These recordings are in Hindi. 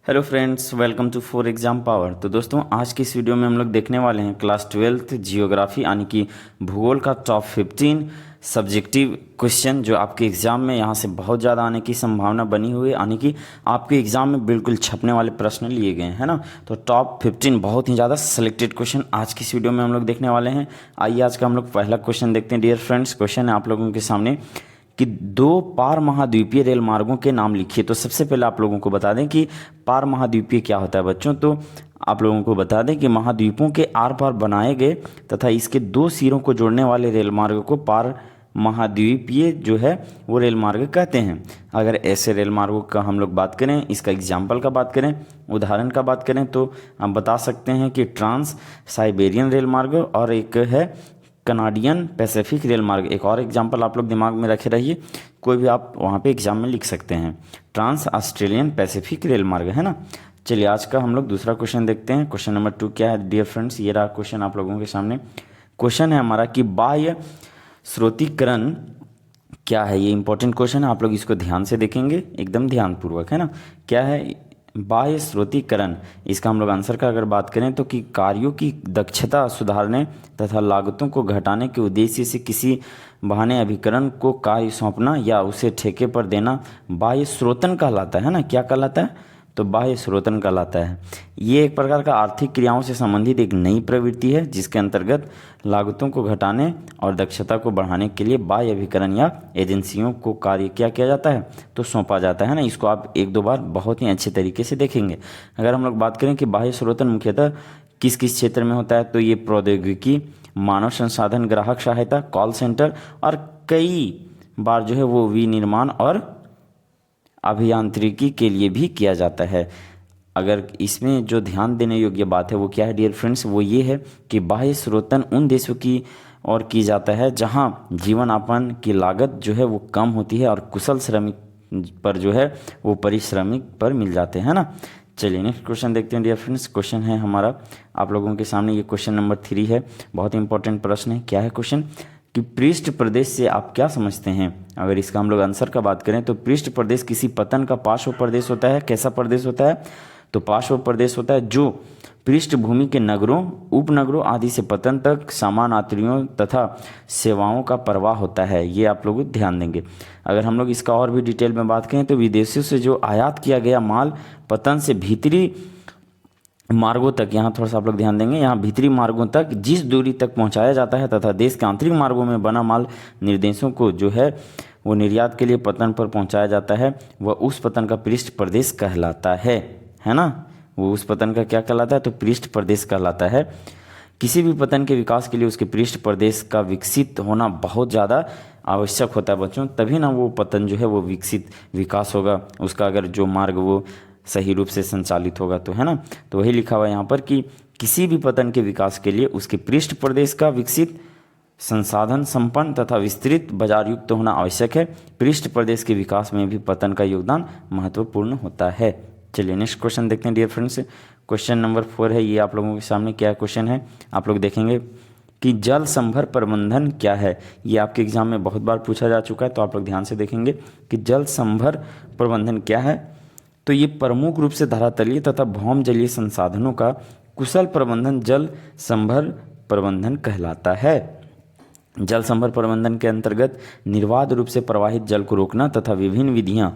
Hello friends, welcome to for exam power. तो दोस्तों, आज की इस वीडियो में हम लोग देखने वाले हैं क्लास 12th जियोग्राफी यानी कि भूगोल का टॉप 15 सब्जेक्टिव क्वेश्चन जो आपके एग्ज़ाम में यहाँ से बहुत ज़्यादा आने की संभावना बनी हुई है, यानी कि आपके एग्ज़ाम में बिल्कुल छपने वाले प्रश्न लिए गए हैं ना। तो टॉप 15 बहुत ही ज़्यादा सेलेक्टेड क्वेश्चन आज की इस वीडियो में हम लोग देखने वाले हैं। आइए आज का हम लोग पहला क्वेश्चन देखते हैं। डियर फ्रेंड्स, क्वेश्चन है आप लोगों के सामने कि दो पार महाद्वीपीय रेल मार्गों के नाम लिखिए। तो सबसे पहले आप लोगों को बता दें कि पार महाद्वीपीय क्या होता है बच्चों। तो आप लोगों को बता दें कि महाद्वीपों के आर पार बनाए गए तथा इसके दो सिरों को जोड़ने वाले रेल मार्ग को पार महाद्वीपीय जो है वो रेल मार्ग कहते हैं। अगर ऐसे रेल मार्गों का हम लोग बात करें, इसका एग्जाम्पल का बात करें, उदाहरण का बात करें, तो हम बता सकते हैं कि ट्रांस साइबेरियन रेल मार्ग और एक है कनाडियन पैसिफिक रेल मार्ग। एक और एग्जांपल आप लोग दिमाग में रखे रहिए, कोई भी आप वहाँ पे एग्जाम में लिख सकते हैं। ट्रांस ऑस्ट्रेलियन पैसिफिक रेल मार्ग है ना। चलिए आज का हम लोग दूसरा क्वेश्चन देखते हैं। क्वेश्चन नंबर 2 क्या है डियर फ्रेंड्स, ये रहा क्वेश्चन आप लोगों के सामने। क्वेश्चन है हमारा कि बाह्य स्रोतीकरण क्या है। ये इंपॉर्टेंट क्वेश्चन है, आप लोग इसको ध्यान से देखेंगे, एकदम ध्यानपूर्वक है ना। क्या है बाह्य स्रोतीकरण? इसका हम लोग आंसर का अगर बात करें तो कि कार्यों की दक्षता सुधारने तथा लागतों को घटाने के उद्देश्य से किसी बहाने अभिकरण को कार्य सौंपना या उसे ठेके पर देना बाह्य स्रोतन कहलाता है ना। क्या कहलाता है? तो बाह्य स्रोतन कहलाता है। ये एक प्रकार का आर्थिक क्रियाओं से संबंधित एक नई प्रवृत्ति है जिसके अंतर्गत लागतों को घटाने और दक्षता को बढ़ाने के लिए बाह्य अभिकरण या एजेंसियों को कार्य क्या किया जाता है, तो सौंपा जाता है ना। इसको आप एक दो बार बहुत ही अच्छे तरीके से देखेंगे। अगर हम लोग बात करें कि बाह्य स्रोतन मुख्यतः किस किस क्षेत्र में होता है, तो ये प्रौद्योगिकी, मानव संसाधन, ग्राहक सहायता, कॉल सेंटर और कई बार जो है वो विनिर्माण और अभियांत्रिकी के लिए भी किया जाता है। अगर इसमें जो ध्यान देने योग्य बात है वो क्या है डियर फ्रेंड्स, वो ये है कि बाह्य स्रोतन उन देशों की ओर की जाता है जहां जीवन यापन की लागत जो है वो कम होती है और कुशल श्रमिक पर जो है वो परिश्रमिक पर मिल जाते हैं ना। चलिए नेक्स्ट क्वेश्चन देखते हैं डियर फ्रेंड्स। क्वेश्चन है हमारा आप लोगों के सामने, ये क्वेश्चन नंबर 3 है। बहुत इंपॉर्टेंट प्रश्न है। क्या है क्वेश्चन कि पृष्ठ प्रदेश से आप क्या समझते हैं। अगर इसका हम लोग आंसर का बात करें तो पृष्ठ प्रदेश किसी पतन का पार्श्व प्रदेश होता है। कैसा प्रदेश होता है? तो पार्श्व प्रदेश होता है जो पृष्ठभूमि के नगरों, उपनगरों आदि से पतन तक सामान, यात्रियों तथा सेवाओं का प्रवाह होता है। ये आप लोग ध्यान देंगे। अगर हम लोग इसका और भी डिटेल में बात करें तो विदेशों से जो आयात किया गया माल पतन से भीतरी मार्गों तक, यहाँ थोड़ा सा आप लोग ध्यान देंगे, यहाँ भीतरी मार्गों तक जिस दूरी तक पहुँचाया जाता है तथा देश के आंतरिक मार्गों में बना माल निर्देशों को जो है वो निर्यात के लिए पतन पर पहुँचाया जाता है, वह उस पतन का पृष्ठ प्रदेश कहलाता है ना। वो उस पतन का क्या कहलाता है? तो पृष्ठ प्रदेश कहलाता है। किसी भी पतन के विकास के लिए उसके पृष्ठ प्रदेश का विकसित होना बहुत ज़्यादा आवश्यक होता है बच्चों, तभी ना वो पतन जो है वो विकास होगा उसका, अगर जो मार्ग वो सही रूप से संचालित होगा तो, है ना। तो वही लिखा हुआ है यहाँ पर कि किसी भी पतन के विकास के लिए उसके पृष्ठ प्रदेश का विकसित, संसाधन संपन्न तथा विस्तृत बाजार युक्त होना आवश्यक है। पृष्ठ प्रदेश के विकास में भी पतन का योगदान महत्वपूर्ण होता है। चलिए नेक्स्ट क्वेश्चन देखते हैं डियर फ्रेंड्स। क्वेश्चन नंबर 4 है, ये आप लोगों के सामने क्या क्वेश्चन है आप लोग देखेंगे कि जल संभर प्रबंधन क्या है। ये आपके एग्जाम में बहुत बार पूछा जा चुका है, तो आप लोग ध्यान से देखेंगे कि जल संभर प्रबंधन क्या है। तो ये प्रमुख रूप से धरातलीय तथा भौम जलीय संसाधनों का कुशल प्रबंधन जल संभर प्रबंधन कहलाता है। जल संभर प्रबंधन के अंतर्गत निर्बाध रूप से प्रवाहित जल को रोकना तथा विभिन्न विधियां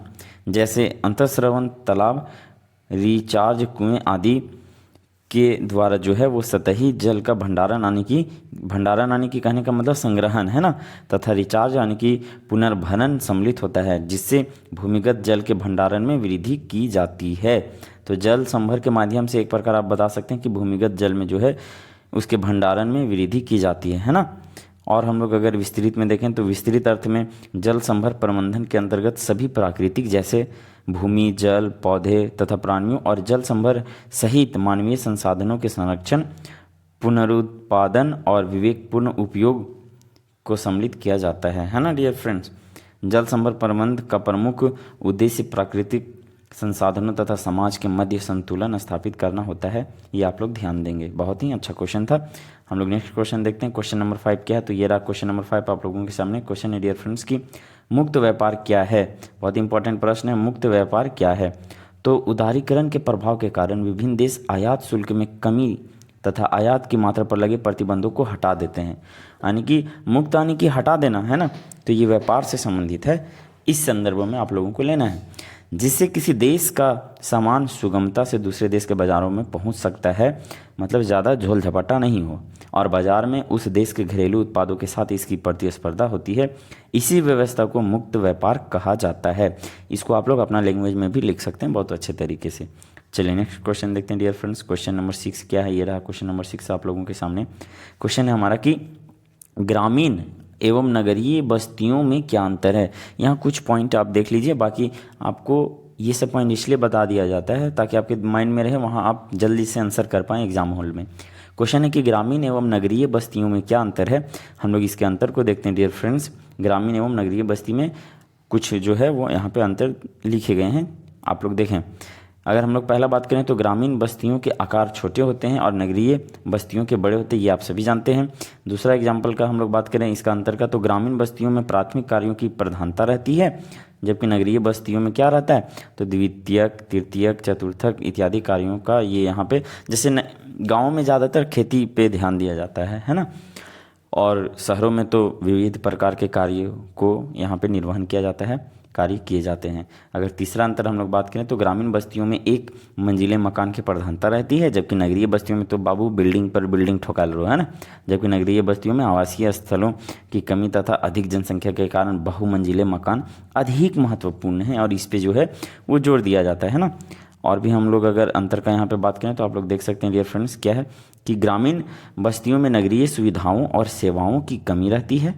जैसे अंतःस्रवण, तालाब, रिचार्ज, कुएं आदि के द्वारा जो है वो सतही जल का भंडारण यानी कि कहने का मतलब संग्रहण है ना, तथा रिचार्ज यानी कि पुनर्भरण सम्मिलित होता है, जिससे भूमिगत जल के भंडारण में वृद्धि की जाती है। तो जल संभर के माध्यम से एक प्रकार आप बता सकते हैं कि भूमिगत जल में जो है उसके भंडारण में वृद्धि की जाती है ना। और हम लोग अगर विस्तृत में देखें तो विस्तृत अर्थ में जल संभर प्रबंधन के अंतर्गत सभी प्राकृतिक जैसे भूमि, जल, पौधे तथा प्राणियों और जल संभर सहित मानवीय संसाधनों के संरक्षण, पुनरुत्पादन और विवेकपूर्ण उपयोग को सम्मिलित किया जाता है ना डियर फ्रेंड्स। जल संभर प्रबंधन का प्रमुख उद्देश्य प्राकृतिक संसाधनों तथा समाज के मध्य संतुलन स्थापित करना होता है। ये आप लोग ध्यान देंगे। बहुत ही अच्छा क्वेश्चन था। हम लोग नेक्स्ट क्वेश्चन देखते हैं। क्वेश्चन नंबर 5 क्या है, तो ये रहा क्वेश्चन नंबर 5 आप लोगों के सामने। क्वेश्चन है डियर फ्रेंड्स की मुक्त व्यापार क्या है। बहुत इंपॉर्टेंट प्रश्न है, मुक्त व्यापार क्या है। तो उदारीकरण के प्रभाव के कारण विभिन्न देश आयात शुल्क में कमी तथा आयात की मात्रा पर लगे प्रतिबंधों को हटा देते हैं। यानी कि मुक्त यानी कि हटा देना है ना, तो ये व्यापार से संबंधित है, इस संदर्भ में आप लोगों को लेना है। जिससे किसी देश का सामान सुगमता से दूसरे देश के बाज़ारों में पहुंच सकता है, मतलब ज़्यादा झोल झपटा नहीं हो, और बाज़ार में उस देश के घरेलू उत्पादों के साथ इसकी प्रतिस्पर्धा होती है। इसी व्यवस्था को मुक्त व्यापार कहा जाता है। इसको आप लोग अपना लैंग्वेज में भी लिख सकते हैं बहुत अच्छे तरीके से। चलिए नेक्स्ट क्वेश्चन देखते हैं डियर फ्रेंड्स। क्वेश्चन नंबर 6 क्या है, ये रहा क्वेश्चन नंबर 6 आप लोगों के सामने। क्वेश्चन है हमारा कि ग्रामीण एवं नगरीय बस्तियों में क्या अंतर है। यहाँ कुछ पॉइंट आप देख लीजिए, बाकी आपको ये सब पॉइंट इसलिए बता दिया जाता है ताकि आपके माइंड में रहे, वहाँ आप जल्दी से आंसर कर पाएँ एग्जाम हॉल में। क्वेश्चन है कि ग्रामीण एवं नगरीय बस्तियों में क्या अंतर है। हम लोग इसके अंतर को देखते हैं डियर फ्रेंड्स। ग्रामीण एवं नगरीय बस्ती में कुछ जो है वो यहाँ पे अंतर लिखे गए हैं, आप लोग देखें। अगर हम लोग पहला बात करें तो ग्रामीण बस्तियों के आकार छोटे होते हैं और नगरीय बस्तियों के बड़े होते हैं, ये आप सभी जानते हैं। दूसरा एग्जाम्पल का हम लोग बात करें इसका अंतर का, तो ग्रामीण बस्तियों में प्राथमिक कार्यों की प्रधानता रहती है, जबकि नगरीय बस्तियों में क्या रहता है, तो द्वितीयक, तृतीयक, चतुर्थक इत्यादि कार्यों का ये यहाँ पे, जैसे गाँव में ज़्यादातर खेती पे ध्यान दिया जाता है ना, और शहरों में तो विविध प्रकार के कार्यों को यहाँ पे निर्वहन किया जाता है, कार्य किए जाते हैं। अगर तीसरा अंतर हम लोग बात करें तो ग्रामीण बस्तियों में एक मंजिले मकान की प्रधानता रहती है, जबकि नगरीय बस्तियों में तो बाबू बिल्डिंग पर बिल्डिंग ठोका लो है ना। जबकि नगरीय बस्तियों में आवासीय स्थलों की कमी तथा अधिक जनसंख्या के कारण बहुमंजिले मकान अधिक महत्वपूर्ण हैं, और इस पे जो है वो जोर दिया जाता है ना। और भी हम लोग अगर अंतर का यहाँ पे बात करें तो आप लोग देख सकते हैं डियर फ्रेंड्स, क्या है कि ग्रामीण बस्तियों में नगरीय सुविधाओं और सेवाओं की कमी रहती है,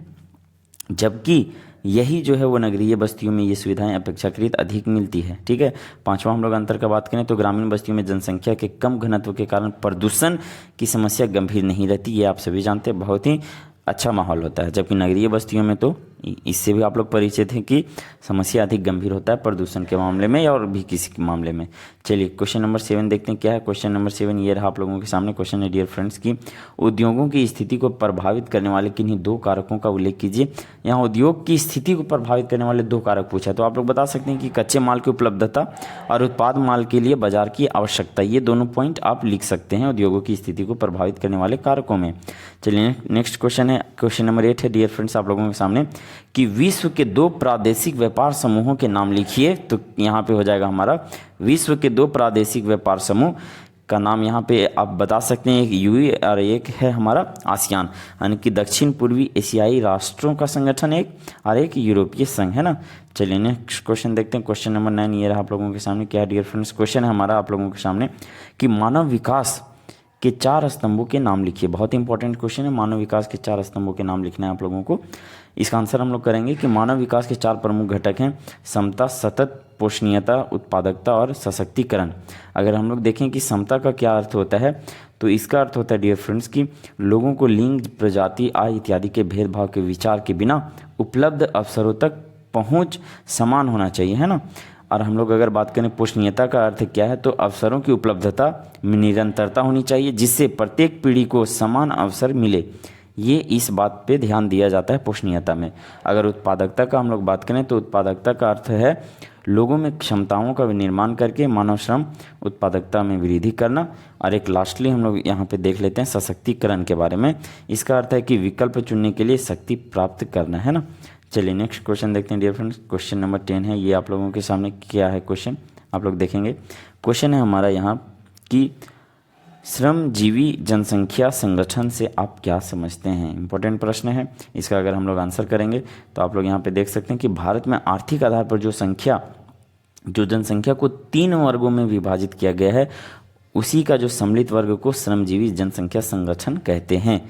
जबकि यही जो है वो नगरीय बस्तियों में ये सुविधाएं अपेक्षाकृत अधिक मिलती है। ठीक है। पांचवा हम लोग अंतर का बात करें तो ग्रामीण बस्तियों में जनसंख्या के कम घनत्व के कारण प्रदूषण की समस्या गंभीर नहीं रहती, ये आप सभी जानते हैं, बहुत ही अच्छा माहौल होता है। जबकि नगरीय बस्तियों में तो इससे भी आप लोग परिचित हैं कि समस्या अधिक गंभीर होता है प्रदूषण के मामले में या और भी किसी के मामले में। चलिए क्वेश्चन नंबर 7 देखते हैं क्या है। क्वेश्चन नंबर 7 ये रहा आप लोगों के सामने। क्वेश्चन है डियर फ्रेंड्स की उद्योगों की स्थिति को प्रभावित करने वाले किन्हीं दो कारकों का उल्लेख कीजिए। यहाँ उद्योग की स्थिति को प्रभावित करने वाले दो कारक पूछा है, तो आप लोग बता सकते हैं कि कच्चे माल की उपलब्धता और उत्पाद माल के लिए बाजार की आवश्यकता, ये दोनों पॉइंट आप लिख सकते हैं उद्योगों की स्थिति को प्रभावित करने वाले कारकों में। चलिए नेक्स्ट क्वेश्चन है, क्वेश्चन नंबर 8 है डियर फ्रेंड्स आप लोगों के सामने कि विश्व के दो प्रादेशिक व्यापार समूहों के नाम लिखिए। तो यहाँ पे हो जाएगा हमारा विश्व के दो प्रादेशिक व्यापार समूह का नाम यहाँ पे आप बता सकते हैं, एक यूई और एक है हमारा आसियान, यानी कि दक्षिण पूर्वी एशियाई राष्ट्रों का संगठन एक, और एक यूरोपीय संघ है ना। चलिए नेक्स्ट क्वेश्चन देखते हैं। क्वेश्चन नंबर 9 ये रहा आप लोगों के सामने। क्या है डियर फ्रेंड्स, क्वेश्चन है हमारा आप लोगों के सामने कि मानव विकास के 4 स्तंभों के नाम लिखिए। बहुत ही इंपॉर्टेंट क्वेश्चन है, मानव विकास के 4 स्तंभों के नाम लिखना है आप लोगों को। इसका आंसर हम लोग करेंगे कि मानव विकास के 4 प्रमुख घटक हैं समता, सतत, पोषणीयता, उत्पादकता और सशक्तिकरण। अगर हम लोग देखें कि समता का क्या अर्थ होता है, तो इसका अर्थ होता है डियर फ्रेंड्स कि लोगों को लिंग, प्रजाति, आय इत्यादि के भेदभाव के विचार के बिना उपलब्ध अवसरों तक पहुंच समान होना चाहिए, है ना। और हम लोग अगर बात करें पोषणीयता का अर्थ क्या है, तो अवसरों की उपलब्धता में निरंतरता होनी चाहिए जिससे प्रत्येक पीढ़ी को समान अवसर मिले, ये इस बात पे ध्यान दिया जाता है पोषणीयता में। अगर उत्पादकता का हम लोग बात करें तो उत्पादकता का अर्थ है लोगों में क्षमताओं का निर्माण करके मानव श्रम उत्पादकता में वृद्धि करना। और एक लास्टली हम लोग यहाँ पे देख लेते हैं सशक्तिकरण के बारे में। इसका अर्थ है कि विकल्प चुनने के लिए शक्ति प्राप्त करना, है ना। चलिए नेक्स्ट क्वेश्चन देखते हैं डियर फ्रेंड्स। क्वेश्चन नंबर 10 है, ये आप लोगों के सामने क्या है क्वेश्चन आप लोग देखेंगे। क्वेश्चन है हमारा यहाँ कि श्रमजीवी जनसंख्या संगठन से आप क्या समझते हैं। इंपॉर्टेंट प्रश्न है, इसका अगर हम लोग आंसर करेंगे तो आप लोग यहाँ पे देख सकते हैं कि भारत में आर्थिक आधार पर जो जनसंख्या को 3 वर्गों में विभाजित किया गया है, उसी का जो सम्मिलित वर्ग को श्रमजीवी जनसंख्या संगठन कहते हैं,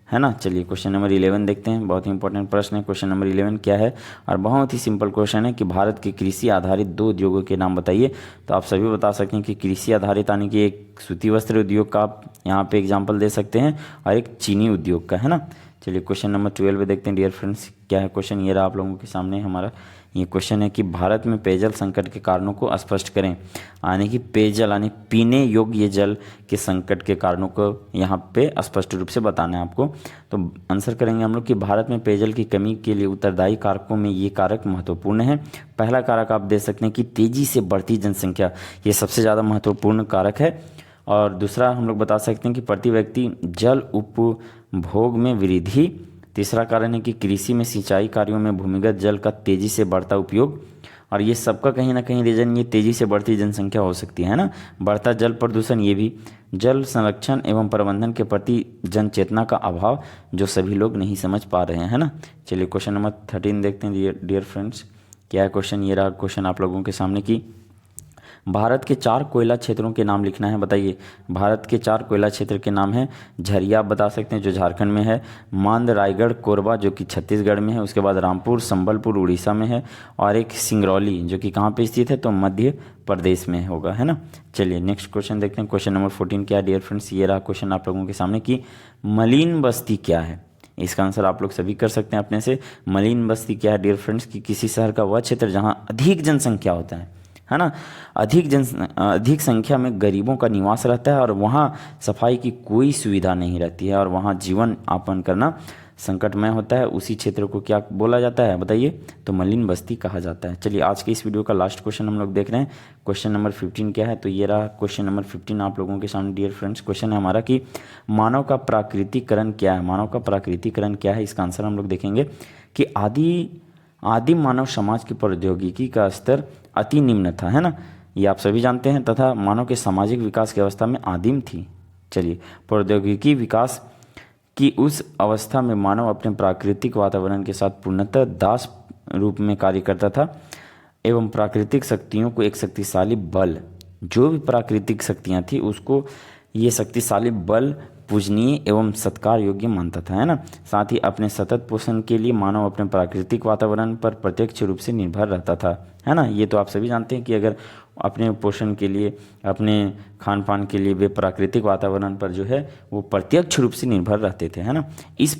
है ना। चलिए क्वेश्चन नंबर 11 देखते हैं। बहुत ही इंपॉर्टेंट प्रश्न है क्वेश्चन नंबर 11 क्या है, और बहुत ही सिंपल क्वेश्चन है कि भारत के कृषि आधारित 2 उद्योगों के नाम बताइए। तो आप सभी बता सकते हैं कि कृषि आधारित यानी कि एक सूती वस्त्र उद्योग का आप यहाँ पे एग्जांपल दे सकते हैं और एक चीनी उद्योग का, है ना। चलिए क्वेश्चन नंबर 12 देखते हैं डियर फ्रेंड्स। क्या है क्वेश्चन, ये रहा आप लोगों के सामने हमारा। ये क्वेश्चन है कि भारत में पेयजल संकट के कारणों को स्पष्ट करें। यानी कि पेयजल यानी पीने योग्य जल के संकट के कारणों को यहाँ पे स्पष्ट रूप से बताना है आपको। तो आंसर करेंगे हम लोग कि भारत में पेयजल की कमी के लिए उत्तरदायी कारकों में ये कारक महत्वपूर्ण है। पहला कारक आप दे सकते हैं कि तेजी से बढ़ती जनसंख्या, ये सबसे ज़्यादा महत्वपूर्ण कारक है। और दूसरा हम लोग बता सकते हैं कि प्रति व्यक्ति जल उपभोग में वृद्धि। तीसरा कारण है कि कृषि में सिंचाई कार्यों में भूमिगत जल का तेजी से बढ़ता उपयोग। और ये सबका कहीं ना कहीं रीजन ये तेजी से बढ़ती जनसंख्या हो सकती है ना। बढ़ता जल प्रदूषण, ये भी जल संरक्षण एवं प्रबंधन के प्रति जन चेतना का अभाव जो सभी लोग नहीं समझ पा रहे हैं, है ना। चलिए क्वेश्चन नंबर 13 देखते हैं डियर फ्रेंड्स। क्या है क्वेश्चन, ये रहा क्वेश्चन आप लोगों के सामने कि भारत के 4 कोयला क्षेत्रों के नाम लिखना है। बताइए, भारत के 4 कोयला क्षेत्र के नाम हैं। झरिया आप बता सकते हैं जो झारखंड में है, मांद, रायगढ़, कोरबा जो कि छत्तीसगढ़ में है, उसके बाद रामपुर, संबलपुर उड़ीसा में है, और एक सिंगरौली जो कि कहाँ पे स्थित है, तो मध्य प्रदेश में होगा, है ना। चलिए नेक्स्ट क्वेश्चन देखते हैं। क्वेश्चन नंबर 14 क्या है डियर फ्रेंड्स, ये रहा क्वेश्चन आप लोगों के सामने कि मलिन बस्ती क्या है। इसका आंसर आप लोग सभी कर सकते हैं अपने से। मलिन बस्ती क्या है डियर फ्रेंड्स कि किसी शहर का वह क्षेत्र जहाँ अधिक जनसंख्या होता है ना, अधिक संख्या में गरीबों का निवास रहता है और वहाँ सफाई की कोई सुविधा नहीं रहती है और वहाँ जीवन यापन करना संकटमय होता है, उसी क्षेत्र को क्या बोला जाता है बताइए, तो मलिन बस्ती कहा जाता है। चलिए आज के इस वीडियो का लास्ट क्वेश्चन हम लोग देख रहे हैं। क्वेश्चन नंबर 15 क्या है, तो ये रहा क्वेश्चन नंबर 15 आप लोगों के सामने डियर फ्रेंड्स। क्वेश्चन है हमारा कि मानव का प्राकृतिकरण क्या है। मानव का प्राकृतिकरण क्या है, इसका आंसर हम लोग देखेंगे कि आदिम मानव समाज की प्रौद्योगिकी का स्तर अति निम्न था, है ना, ये आप सभी जानते हैं, तथा मानव के सामाजिक विकास की अवस्था में आदिम थी। चलिए, प्रौद्योगिकी विकास की उस अवस्था में मानव अपने प्राकृतिक वातावरण के साथ पूर्णतः दास रूप में कार्य करता था एवं प्राकृतिक शक्तियों को एक शक्तिशाली बल, जो भी प्राकृतिक शक्तियाँ थी उसको ये शक्तिशाली बल पूजनीय एवं सत्कार योग्य मानता था, है ना। साथ ही अपने सतत पोषण के लिए मानव अपने प्राकृतिक वातावरण पर प्रत्यक्ष रूप से निर्भर रहता था, है ना। ये तो आप सभी जानते हैं कि अगर अपने पोषण के लिए, अपने खान पान के लिए वे प्राकृतिक वातावरण पर जो है वो प्रत्यक्ष रूप से निर्भर रहते थे, है ना। इस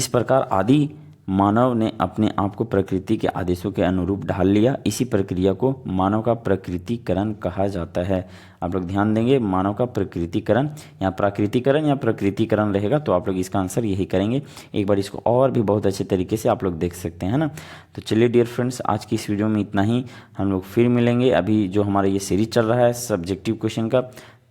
प्रकार आदि मानव ने अपने आप को प्रकृति के आदेशों के अनुरूप ढाल लिया। इसी प्रक्रिया को मानव का प्रकृतिकरण कहा जाता है। आप लोग ध्यान देंगे, मानव का प्रकृतिकरण या प्राकृतिकरण या प्रकृतिकरण रहेगा, तो आप लोग इसका आंसर यही करेंगे। एक बार इसको और भी बहुत अच्छे तरीके से आप लोग देख सकते हैं ना। तो चलिए डियर फ्रेंड्स, आज की इस वीडियो में इतना ही। हम लोग फिर मिलेंगे। अभी जो हमारा ये सीरीज चल रहा है सब्जेक्टिव क्वेश्चन का,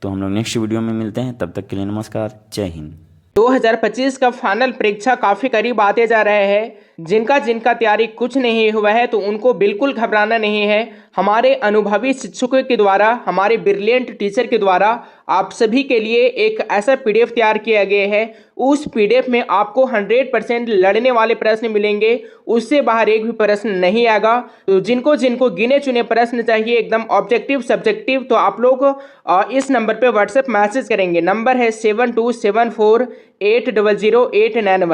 तो हम लोग नेक्स्ट वीडियो में मिलते हैं। तब तक के लिए नमस्कार, जय हिंद। 2025 का फाइनल परीक्षा काफी करीब आते जा रहे हैं। जिनका तैयारी कुछ नहीं हुआ है तो उनको बिल्कुल घबराना नहीं है। हमारे अनुभवी शिक्षकों के द्वारा, हमारे ब्रिलियंट टीचर के द्वारा आप सभी के लिए एक ऐसा पीडीएफ तैयार किया गया है। उस पीडीएफ में आपको 100% लड़ने वाले प्रश्न मिलेंगे, उससे बाहर एक भी प्रश्न नहीं आएगा। तो जिनको गिने चुने प्रश्न चाहिए एकदम ऑब्जेक्टिव सब्जेक्टिव, तो आप लोग इस नंबर पे व्हाट्सएप मैसेज करेंगे। नंबर है 7274800891।